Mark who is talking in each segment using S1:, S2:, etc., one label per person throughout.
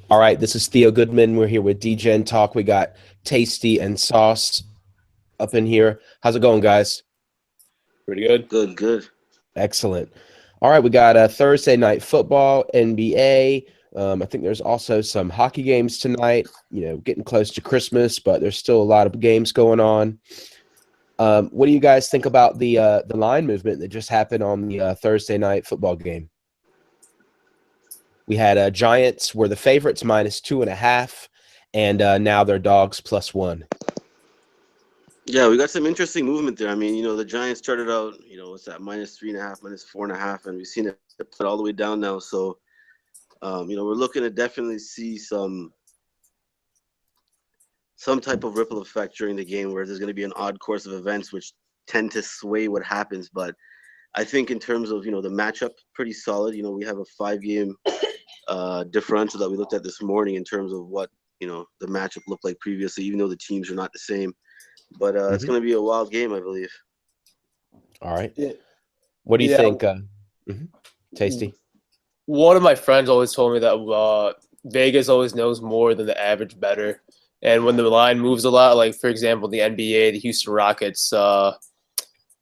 S1: All right, this is Theo Goodman. We're here with Degentalk. We got Tasty and Sauce up in here. How's it going, guys?
S2: Pretty good.
S3: Good, good.
S1: Excellent. All right, we got Thursday night football, NBA. I think there's also some hockey games tonight. Getting close to Christmas, but there's still a lot of games going on. What do you guys think about the line movement that just happened on the Thursday night football game? We had Giants were the favorites -2.5, and now they're dogs +1.
S3: Yeah, we got some interesting movement there. I mean, the Giants started out, what's that, -3.5, -4.5, and we've seen it put all the way down now. So, we're looking to definitely see some type of ripple effect during the game where there's going to be an odd course of events which tend to sway what happens. But I think in terms of, the matchup, pretty solid. We have a 5-game differential that we looked at this morning in terms of what, the matchup looked like previously, even though the teams are not the same. But it's going to be a wild game, I believe.
S1: All right.
S2: Yeah.
S1: What do you
S2: Yeah.
S1: think, Tasty?
S2: One of my friends always told me that Vegas always knows more than the average bettor. And when the line moves a lot, like, for example, the NBA, the Houston Rockets, what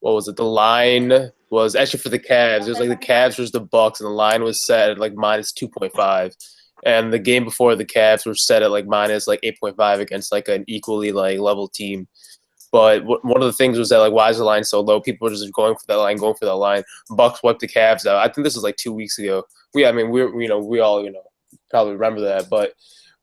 S2: was it? The line was actually for the Cavs. It was like the Cavs versus the Bucks, and the line was set at like -2.5. And the game before, the Cavs were set at like -8.5 against like an equally like level team. But one of the things was that, like, why is the line so low? People are just going for that line, going for that line. Bucks wiped the Cavs out. I think this was like 2 weeks ago. We all probably remember that. But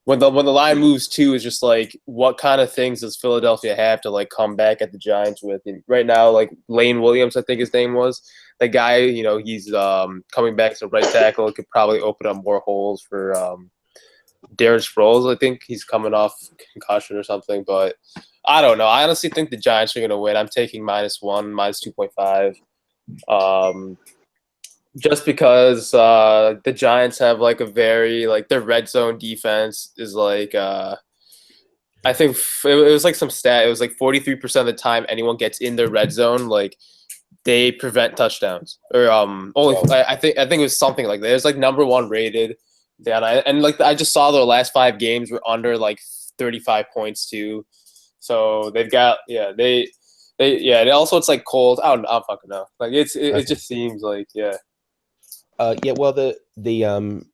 S2: when the line moves too, is just like, what kind of things does Philadelphia have to like come back at the Giants with? And right now, like Lane Williams, I think his name was, the guy. He's coming back to right tackle. It could probably open up more holes for Darren Sproles. I think he's coming off concussion or something, but I don't know. I honestly think the Giants are going to win. I'm taking -1, -2.5. Just because the Giants have like a very like their red zone defense is like I think it was like some stat. It was like 43% of the time anyone gets in their red zone, like they prevent touchdowns or only. I think it was something like that. It was like number one rated. And like I just saw their last 5 games were under like 35 points too. So they've got and also it's like cold. I don't fucking know. Like it just seems like
S1: Well, the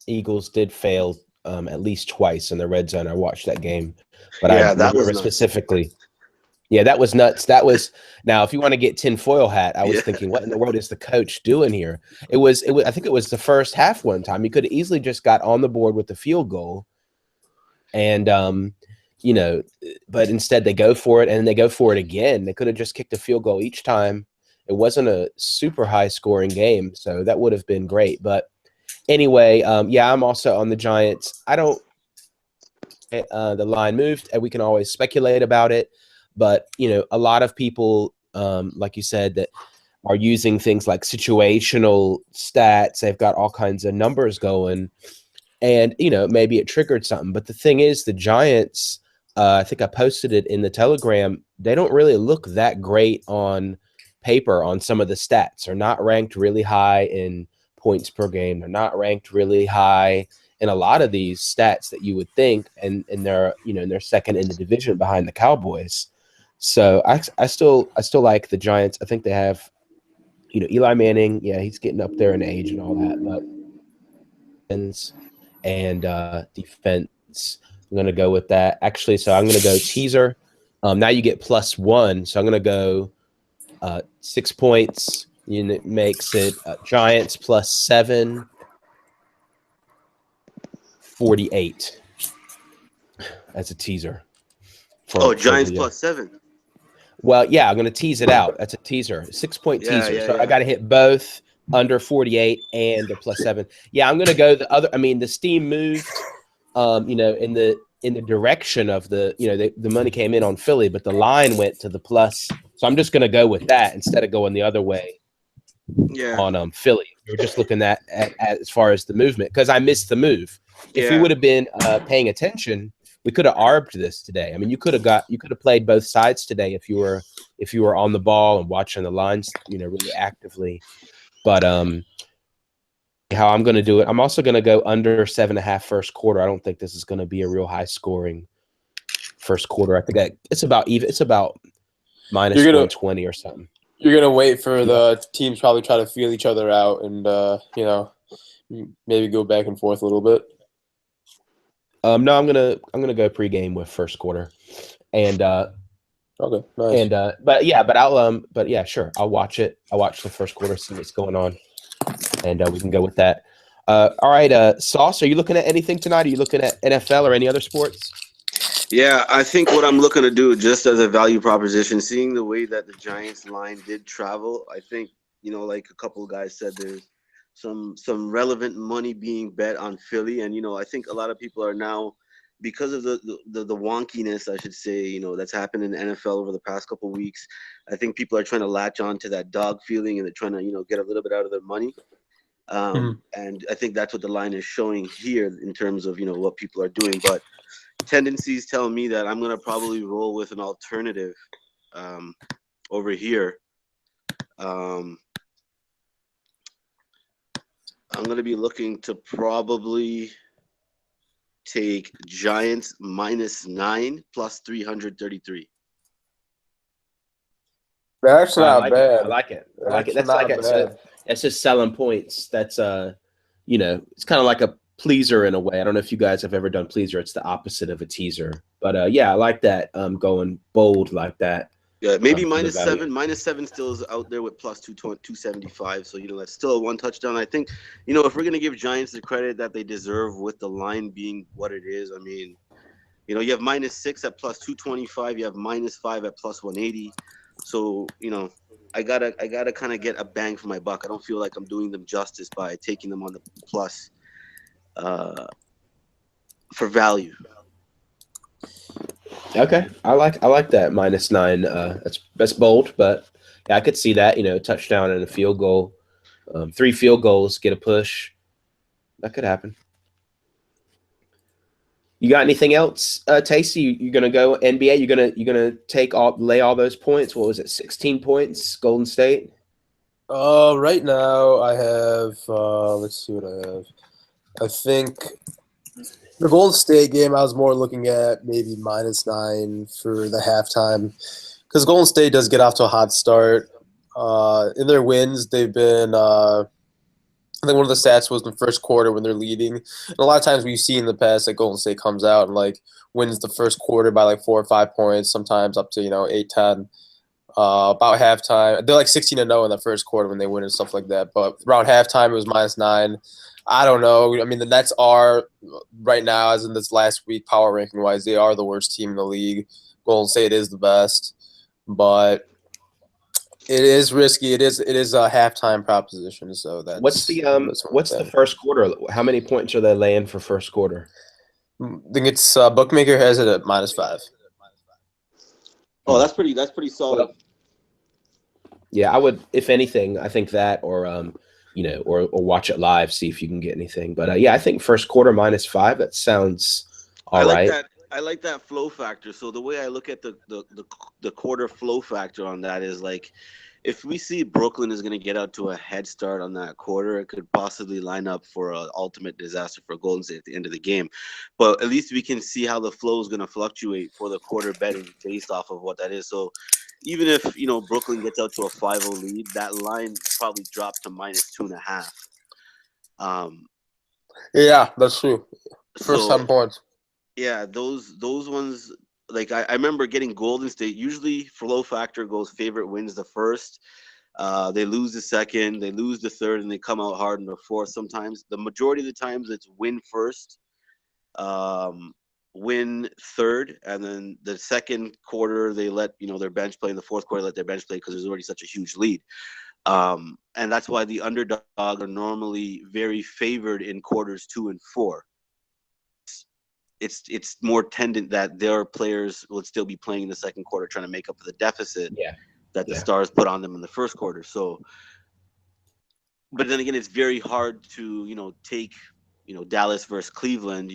S1: Eagles did fail at least twice in the red zone. I watched that game, but I
S3: Yeah, that was
S1: remember
S3: nuts.
S1: specifically. Yeah, that was nuts. That was now. If you want to get tinfoil hat, I was
S3: Yeah.
S1: thinking, what in the world is the coach doing here? It was. I think it was the first half. One time, he could have easily just got on the board with the field goal, and but instead they go for it, and they go for it again. They could have just kicked a field goal each time. It wasn't a super high scoring game, so that would have been great. But anyway, I'm also on the Giants. I don't. The line moved, and we can always speculate about it. But a lot of people, like you said, that are using things like situational stats. They've got all kinds of numbers going, and maybe it triggered something. But the thing is, the Giants. I think I posted it in the Telegram. They don't really look that great on paper on some of the stats. They're not ranked really high in points per game. They're not ranked really high in a lot of these stats that you would think, and they're they're second in the division behind the Cowboys. So I still like the Giants. I think they have Eli Manning. Yeah, he's getting up there in age and all that, but and defense. I'm gonna go with that. Actually, so I'm gonna go teaser. Now you get +1, so I'm gonna go 6 points. It makes it Giants +7, 48 as a teaser.
S3: Giants +7.
S1: Well, yeah, I'm going to tease it out. That's a teaser, 6-point teaser.
S3: Yeah,
S1: So
S3: yeah.
S1: I got to hit both under 48 and the +7. Yeah, I'm going to go the other. I mean, the steam moved, in the direction of the money came in on Philly, but the line went to the plus. So I'm just going to go with that instead of going the other way on Philly. We were just looking at as far as the movement because I missed the move. If we would have been paying attention, we could have arbed this today. I mean, you could have played both sides today if you were on the ball and watching the lines, really actively. But how I'm going to do it. I'm also going to go under 7.5 first quarter. I don't think this is going to be a real high scoring first quarter. I think it's about even. It's about minus 120 or something.
S2: You're gonna wait for the teams probably try to feel each other out and maybe go back and forth a little bit.
S1: No, I'm gonna go pregame with first quarter, and
S2: okay, nice.
S1: And but yeah, sure. I'll watch it. I'll watch the first quarter, see what's going on, and we can go with that. All right, Sauce, are you looking at anything tonight? Are you looking at NFL or any other sports?
S3: Yeah, I think what I'm looking to do, just as a value proposition, seeing the way that the Giants line did travel, I think, like a couple of guys said, there's some relevant money being bet on Philly, and I think a lot of people are now, because of the wonkiness, I should say, that's happened in the NFL over the past couple of weeks. I think people are trying to latch on to that dog feeling, and they're trying to get a little bit out of their money. And I think that's what the line is showing here in terms of what people are doing, but tendencies tell me that I'm going to probably roll with an alternative over here. I'm going to be looking to probably take Giants -9 plus 333.
S2: That's not bad.
S1: I like it. I like it. That's like that's just selling points. That's it's kind of like a pleaser in a way. I don't know if you guys have ever done pleaser. It's the opposite of a teaser. But yeah, I like that. Going bold like that.
S3: Yeah, maybe -7. -7 still is out there with plus 275. So that's still a one touchdown. I think if we're gonna give Giants the credit that they deserve with the line being what it is, I mean, you have -6 at plus 225. You have -5 at plus 180. So I gotta kind of get a bang for my buck. I don't feel like I'm doing them justice by taking them on the plus for value.
S1: Okay, I like that -9. That's bold, but yeah, I could see that. Touchdown and a field goal, 3 field goals, get a push. That could happen. You got anything else, Tacey? You gonna go NBA? You gonna lay all those points? What was it? 16 points, Golden State.
S2: Right now I have. Let's see what I have. I think the Golden State game, I was more looking at maybe -9 for the halftime, because Golden State does get off to a hot start. In their wins, they've been. I think one of the stats was in the first quarter when they're leading. And a lot of times we've seen in the past that Golden State comes out and wins the first quarter by 4 or 5 points, sometimes up to 8, 10. About halftime, they're 16-0 in the first quarter when they win and stuff like that. But around halftime, it was -9. I don't know. I mean, the Nets are right now, as in this last week, power ranking wise, they are the worst team in the league. Golden State is the best, but it is risky. It is a halftime proposition. So that's
S1: what's the first quarter? How many points are they laying for first quarter?
S2: I think it's bookmaker has it at -5.
S3: Oh, that's pretty solid.
S1: Well, yeah, I would, if anything, I think that or watch it live, see if you can get anything. But yeah, I think first quarter -5. That sounds all right.
S3: I like that flow factor. So the way I look at the quarter flow factor on that is if we see Brooklyn is going to get out to a head start on that quarter, it could possibly line up for an ultimate disaster for Golden State at the end of the game. But at least we can see how the flow is going to fluctuate for the quarter betting based off of what that is. So even if Brooklyn gets out to a 5-0 lead, that line probably drops to -2.5.
S2: Yeah, that's true. First 7 points.
S3: Yeah, those ones. I remember getting Golden State. Usually, flow factor goes favorite wins the first. They lose the second, they lose the third, and they come out hard in the fourth. Sometimes, the majority of the times, it's win first, win third, and then the second quarter they let their bench play. In the fourth quarter, let their bench play because there's already such a huge lead. And that's why the underdog are normally very favored in quarters 2 and 4. It's more tendent that their players would still be playing in the second quarter, trying to make up for the deficit that the Stars put on them in the first quarter. So, but then again, it's very hard to take Dallas versus Cleveland,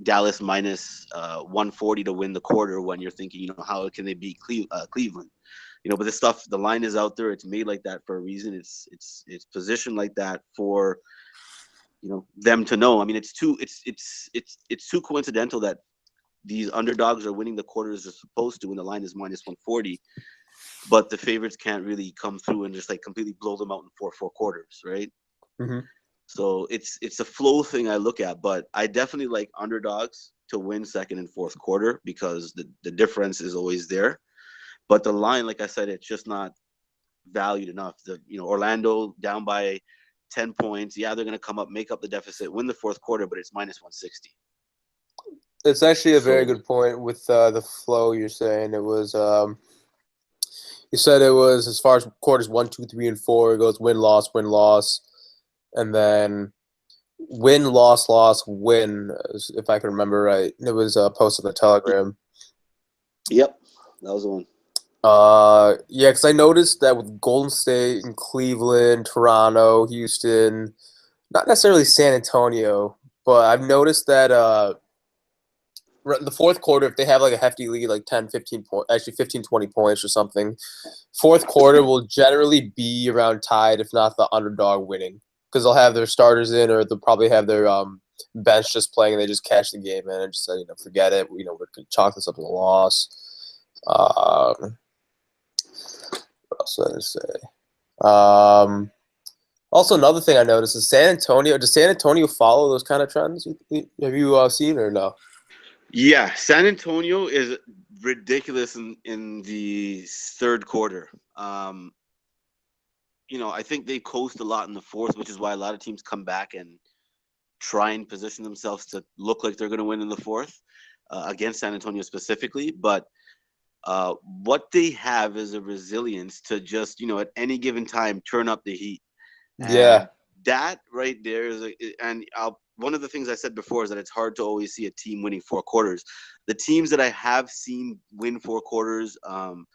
S3: Dallas -140 to win the quarter when you're thinking how can they beat Cleveland? But this stuff, the line is out there. It's made like that for a reason. It's positioned like that for them to know. I mean, it's too coincidental that these underdogs are winning the quarters they're supposed to when the line is minus 140, but the favorites can't really come through and just like completely blow them out in four quarters, right?
S2: Mm-hmm.
S3: So it's a flow thing I look at, but I definitely like underdogs to win second and fourth quarter because the difference is always there. But the line, like I said, it's just not valued enough. Orlando down by 10 points. Yeah, they're going to come up, make up the deficit, win the fourth quarter, but it's minus 160.
S2: It's actually a very
S3: So-
S2: good point with the flow you're saying. It was you said it was as far as quarters 1, 2, 3, and 4. It goes win, loss, and then win, loss, win. If I can remember right, it was posted on the Telegram.
S3: Yep, that was the one.
S2: Yeah, because I noticed that with Golden State and Cleveland, Toronto, Houston, not necessarily San Antonio, but I've noticed that in the fourth quarter, if they have like a hefty lead, like 10, 15 points, actually 15, 20 points or something, fourth quarter will generally be around tied, if not the underdog winning, because they'll have their starters in, or they'll probably have their bench just playing, and they just cash the game in and just say, forget it. We're going to chalk this up as a loss. What else did I say? Also, another thing I noticed is San Antonio. Does San Antonio follow those kind of trends? Have you seen or no?
S3: Yeah, San Antonio is ridiculous in the third quarter. I think they coast a lot in the fourth, which is why a lot of teams come back and try and position themselves to look like they're going to win in the fourth against San Antonio specifically. But what they have is a resilience to just, at any given time, turn up the heat.
S2: Yeah.
S3: And that right there is, one of the things I said before is that it's hard to always see a team winning four quarters. The teams that I have seen win four quarters, not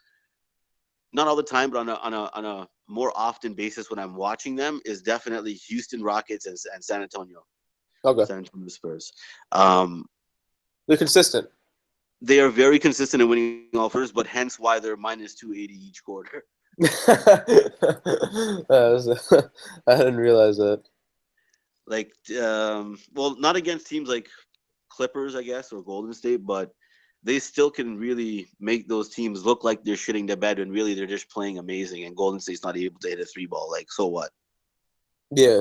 S3: all the time, but on a more often basis when I'm watching them, is definitely Houston Rockets and San Antonio.
S2: Okay.
S3: San Antonio Spurs.
S2: They're consistent.
S3: They are very consistent in winning all quarters, but hence why they're minus 280 each quarter.
S2: I didn't realize that.
S3: Like, not against teams like Clippers, I guess, or Golden State, but they still can really make those teams look like they're shitting the bed when really they're just playing amazing, and Golden State's not able to hit a three ball. Like, so what?
S2: Yeah.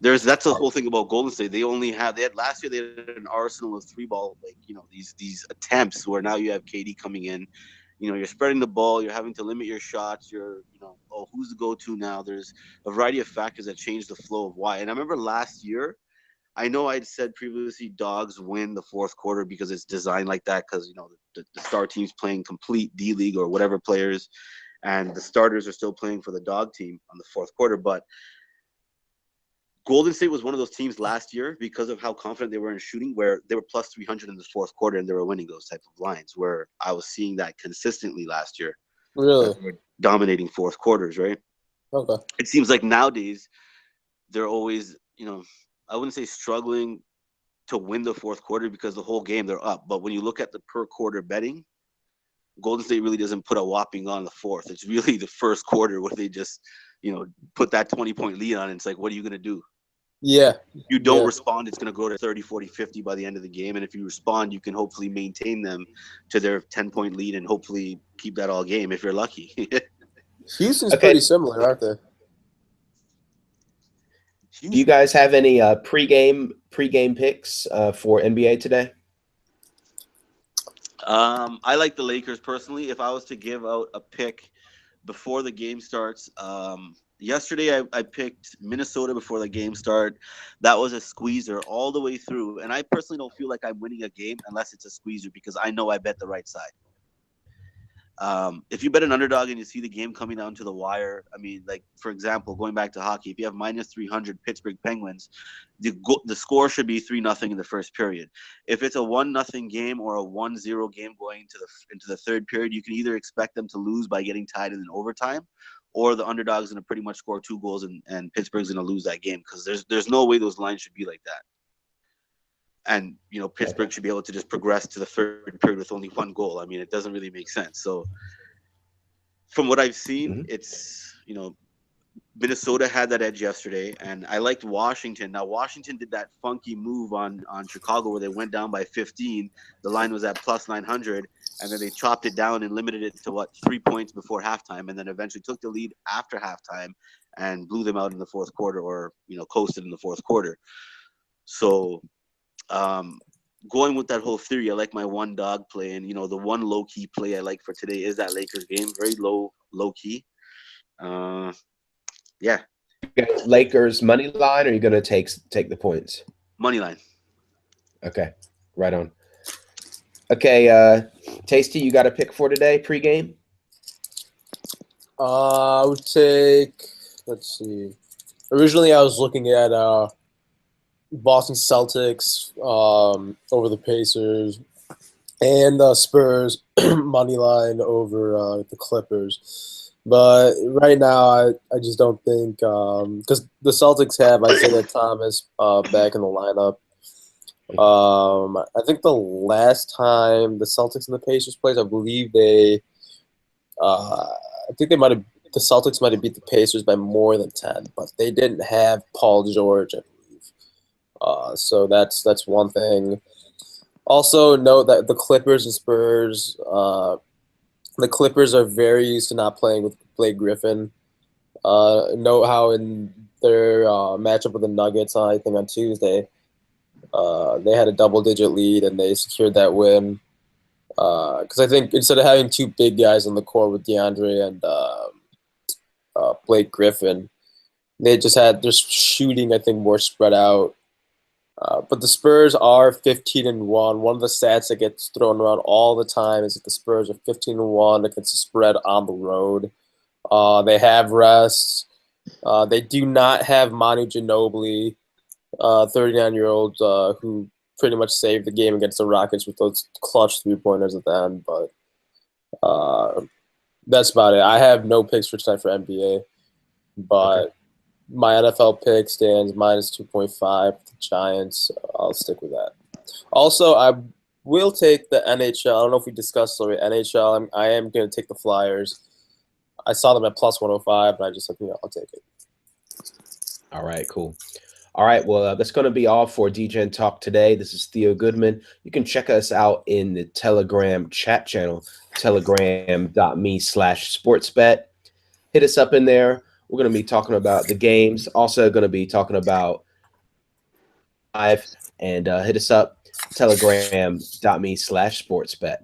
S3: That's the whole thing about Golden State. They had last year they had an arsenal of three ball, like, these attempts where now you have KD coming in. You're spreading the ball, you're having to limit your shots, who's the go-to now? There's a variety of factors that change the flow of why. And I remember last year, I know I'd said previously dogs win the fourth quarter because it's designed like that, because the star team's playing complete D League or whatever players, and the starters are still playing for the dog team on the fourth quarter. But Golden State was one of those teams last year because of how confident they were in shooting, where they were plus 300 in the fourth quarter and they were winning those type of lines, where I was seeing that consistently last year.
S2: Really?
S3: They were dominating fourth quarters, right?
S2: Okay.
S3: It seems like nowadays they're always, I wouldn't say struggling to win the fourth quarter because the whole game they're up. But when you look at the per quarter betting, Golden State really doesn't put a whopping on the fourth. It's really the first quarter where they just, put that 20-point lead on. And it's like, what are you going to do?
S2: Yeah.
S3: If you don't respond, it's going to grow to 30, 40, 50 by the end of the game. And if you respond, you can hopefully maintain them to their 10-point lead and hopefully keep that all game if you're lucky.
S2: Houston's pretty similar, aren't they?
S1: Do you guys have any pregame picks for NBA today?
S3: I like the Lakers personally. If I was to give out a pick before the game starts, yesterday I picked Minnesota before the game start. That was a squeezer all the way through, and I personally don't feel like I'm winning a game unless it's a squeezer because I know I bet the right side. If you bet an underdog and you see the game coming down to the wire, I mean, like, for example, going back to hockey, if you have minus 300 Pittsburgh Penguins, the score should be 3-0 in the first period. If it's a 1-0 game or a 1-0 game going into the third period, you can either expect them to lose by getting tied in overtime, or the underdog's going to pretty much score 2 goals and Pittsburgh's going to lose that game, because there's no way those lines should be like that. And, Pittsburgh should be able to just progress to the third period with only 1 goal. I mean, it doesn't really make sense. So from what I've seen, it's, Minnesota had that edge yesterday, and I liked Washington. Now Washington did that funky move on Chicago where they went down by 15. The line was at plus 900, and then they chopped it down and limited it to 3 points before halftime, and then eventually took the lead after halftime and blew them out in the fourth quarter, or coasted in the fourth quarter. So, going with that whole theory, I like my one dog play, and the one low key play I like for today is that Lakers game, very low key. Yeah,
S1: Lakers money line, or are you going to take the points?
S3: money line.
S1: Okay, right on. Okay, Tasty, you got a pick for today pregame?
S2: I would take. Let's see. Originally, I was looking at Boston Celtics over the Pacers, and the Spurs money line over the Clippers. But right now, I just don't think because the Celtics have Isaiah Thomas back in the lineup. I think the last time the Celtics and the Pacers played, I believe the Celtics might have beat the Pacers by more than 10, but they didn't have Paul George, I believe. So that's one thing. Also, note that the Clippers and Spurs, the Clippers are very used to not playing with Blake Griffin. Note how in their matchup with the Nuggets, I think on Tuesday, they had a double-digit lead and they secured that win. Because I think instead of having two big guys on the court with DeAndre and Blake Griffin, they just had their shooting, I think, more spread out. But the Spurs are 15-1. One of the stats that gets thrown around all the time is that the Spurs are 15-1 against the spread on the road. They have rests. They do not have Manu Ginobili, 39-year-old, who pretty much saved the game against the Rockets with those clutch three-pointers at the end. But that's about it. I have no picks for tonight for NBA, but my NFL pick stands minus 2.5. The Giants. I'll stick with that. Also, I will take the NHL. I don't know if we discussed already. NHL. I am going to take the Flyers. I saw them at plus 105, and I just said, I'll take it.
S1: All right, cool. All right, well, that's going to be all for Degentalk today. This is Theo Goodman. You can check us out in the Telegram chat channel, telegram.me/sportsbet. Hit us up in there. We're going to be talking about the games. Also going to be talking about live, and hit us up, telegram.me/sportsbet.